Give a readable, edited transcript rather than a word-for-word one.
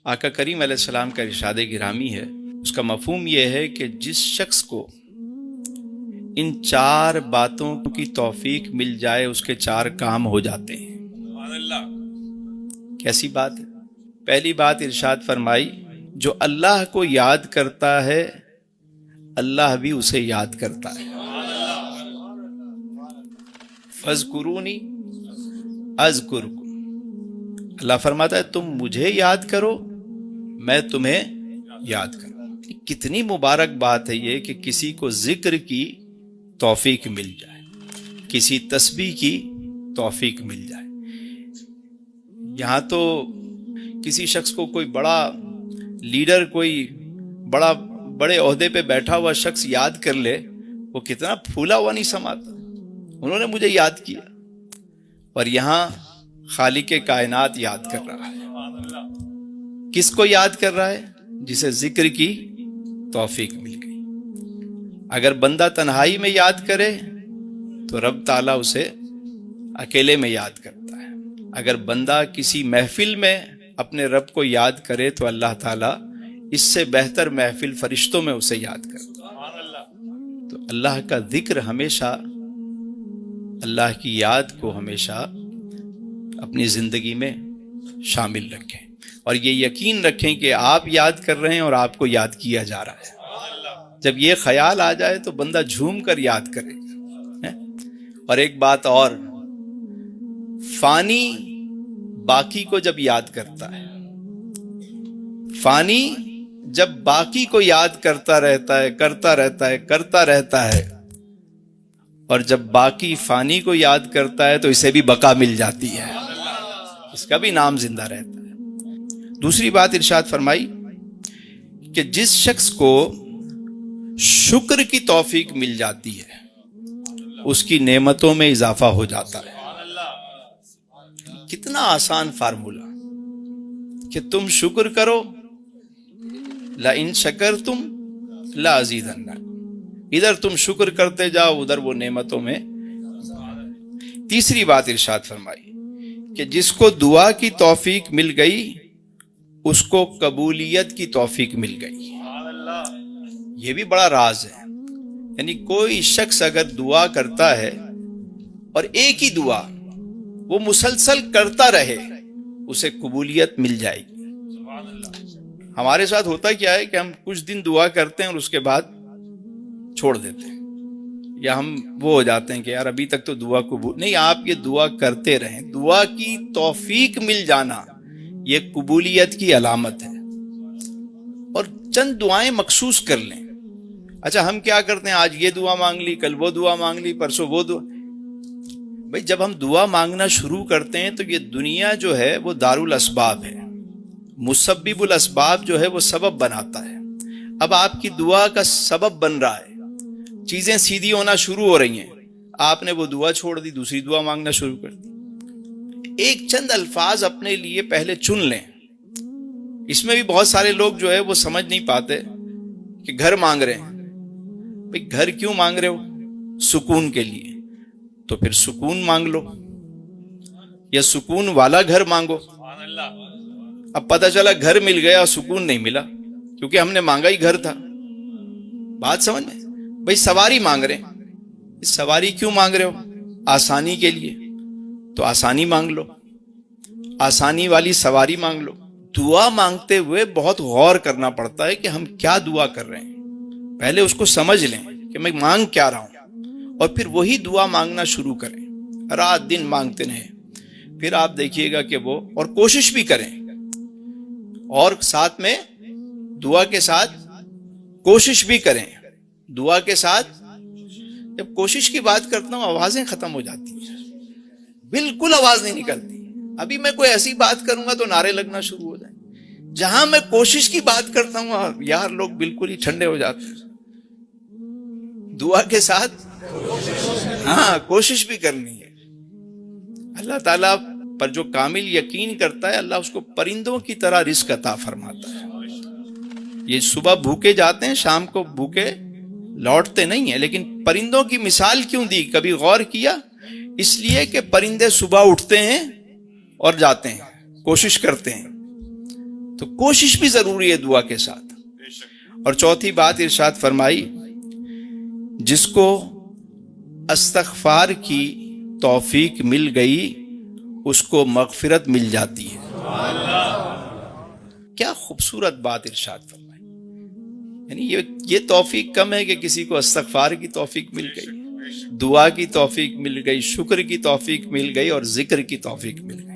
آقا کریم علیہ السلام کا ارشاد گرامی ہے، اس کا مفہوم یہ ہے کہ جس شخص کو ان 4 باتوں کی توفیق مل جائے اس کے 4 کام ہو جاتے ہیں۔ کیسی بات ہے؟ پہلی بات ارشاد فرمائی، جو اللہ کو یاد کرتا ہے اللہ بھی اسے یاد کرتا ہے۔ فاذکرونی اذکرکم، اللہ فرماتا ہے تم مجھے یاد کرو میں تمہیں یاد کروں۔ کتنی مبارک بات ہے یہ کہ کسی کو ذکر کی توفیق مل جائے، کسی تسبیح کی توفیق مل جائے۔ یہاں تو کسی شخص کو کوئی بڑا لیڈر، کوئی بڑے عہدے پہ بیٹھا ہوا شخص یاد کر لے، وہ کتنا پھولا ہوا نہیں سماتا، انہوں نے مجھے یاد کیا۔ اور یہاں خالق کائنات یاد کر رہا ہے۔ کس کو یاد کر رہا ہے؟ جسے ذکر کی توفیق مل گئی۔ اگر بندہ تنہائی میں یاد کرے تو رب تعالیٰ اسے اکیلے میں یاد کرتا ہے۔ اگر بندہ کسی محفل میں اپنے رب کو یاد کرے تو اللہ تعالیٰ اس سے بہتر محفل فرشتوں میں اسے یاد کرتا ہے۔ تو اللہ کا ذکر ہمیشہ، اللہ کی یاد کو ہمیشہ اپنی زندگی میں شامل رکھیں، اور یہ یقین رکھیں کہ آپ یاد کر رہے ہیں اور آپ کو یاد کیا جا رہا ہے۔ جب یہ خیال آ جائے تو بندہ جھوم کر یاد کرے گا۔ اور ایک بات اور، فانی باقی کو جب یاد کرتا ہے، فانی جب باقی کو یاد کرتا رہتا ہے، اور جب باقی فانی کو یاد کرتا ہے تو اسے بھی بقا مل جاتی ہے، اس کا بھی نام زندہ رہتا ہے۔ دوسری بات ارشاد فرمائی کہ جس شخص کو شکر کی توفیق مل جاتی ہے اس کی نعمتوں میں اضافہ ہو جاتا ہے۔ کتنا آسان فارمولا کہ تم شکر کرو، لئن شکرتم لازیدنکم، ادھر تم شکر کرتے جاؤ ادھر وہ نعمتوں میں۔ تیسری بات ارشاد فرمائی کہ جس کو دعا کی توفیق مل گئی اس کو قبولیت کی توفیق مل گئی۔ یہ بھی بڑا راز ہے، یعنی کوئی شخص اگر دعا کرتا ہے اور ایک ہی دعا وہ مسلسل کرتا رہے اسے قبولیت مل جائے گی۔ ہمارے ساتھ ہوتا کیا ہے کہ ہم کچھ دن دعا کرتے ہیں اور اس کے بعد چھوڑ دیتے ہیں، یا ہم وہ ہو جاتے ہیں کہ یار ابھی تک تو دعا قبول نہیں۔ آپ یہ دعا کرتے رہیں، دعا کی توفیق مل جانا یہ قبولیت کی علامت ہے۔ اور چند دعائیں مخصوص کر لیں۔ اچھا ہم کیا کرتے ہیں، آج یہ دعا مانگ لی، کل وہ دعا مانگ لی، پرسوں وہ دعا۔ بھئی جب ہم دعا مانگنا شروع کرتے ہیں تو یہ دنیا جو ہے وہ دار الاسباب ہے، مسبب الاسباب جو ہے وہ سبب بناتا ہے۔ اب آپ کی دعا کا سبب بن رہا ہے، چیزیں سیدھی ہونا شروع ہو رہی ہیں، آپ نے وہ دعا چھوڑ دی، دوسری دعا مانگنا شروع کر دی۔ ایک چند الفاظ اپنے لیے پہلے چن لیں۔ اس میں بھی بہت سارے لوگ جو ہے وہ سمجھ نہیں پاتے کہ گھر مانگ رہے ہیں۔ بھئی گھر کیوں مانگ رہے ہو؟ سکون کے لیے، تو پھر سکون مانگ لو، یا سکون والا گھر مانگو۔ اب پتہ چلا گھر مل گیا اور سکون نہیں ملا، کیونکہ ہم نے مانگا ہی گھر تھا۔ بات سمجھ میں؟ بھئی سواری مانگ رہے ہیں، سواری کیوں مانگ رہے ہو؟ آسانی کے لیے، تو آسانی مانگ لو، آسانی والی سواری مانگ لو۔ دعا مانگتے ہوئے بہت غور کرنا پڑتا ہے کہ ہم کیا دعا کر رہے ہیں، پہلے اس کو سمجھ لیں کہ میں مانگ کیا رہا ہوں، اور پھر وہی دعا مانگنا شروع کریں، رات دن مانگتے رہیں۔ پھر آپ دیکھیے گا کہ وہ، اور کوشش بھی کریں، اور ساتھ میں دعا کے ساتھ کوشش بھی کریں۔ دعا کے ساتھ جب کوشش کی بات کرتا ہوں آوازیں ختم ہو جاتی ہیں، بالکل آواز نہیں نکلتی۔ ابھی میں کوئی ایسی بات کروں گا تو نعرے لگنا شروع ہو جائیں۔ جہاں میں کوشش کی بات کرتا ہوں یار لوگ بالکل ہی ٹھنڈے ہو جاتے ہیں۔ دعا کے ساتھ ہاں کوشش بھی کرنی ہے۔ اللہ تعالیٰ پر جو کامل یقین کرتا ہے اللہ اس کو پرندوں کی طرح رزق عطا فرماتا ہے۔ یہ صبح بھوکے جاتے ہیں، شام کو بھوکے لوٹتے نہیں ہیں، لیکن پرندوں کی مثال کیوں دی؟ کبھی غور کیا؟ اس لیے کہ پرندے صبح اٹھتے ہیں اور جاتے ہیں، کوشش کرتے ہیں، تو کوشش بھی ضروری ہے دعا کے ساتھ. اور چوتھی بات ارشاد فرمائی جس کو استغفار کی توفیق مل گئی اس کو مغفرت مل جاتی ہے. کیا خوبصورت بات ارشاد فرمائی. یعنی یہ توفیق کم ہے کہ کسی کو استغفار کی توفیق مل گئی, دعا کی توفیق مل گئی, شکر کی توفیق مل گئی اور ذکر کی توفیق مل گئی.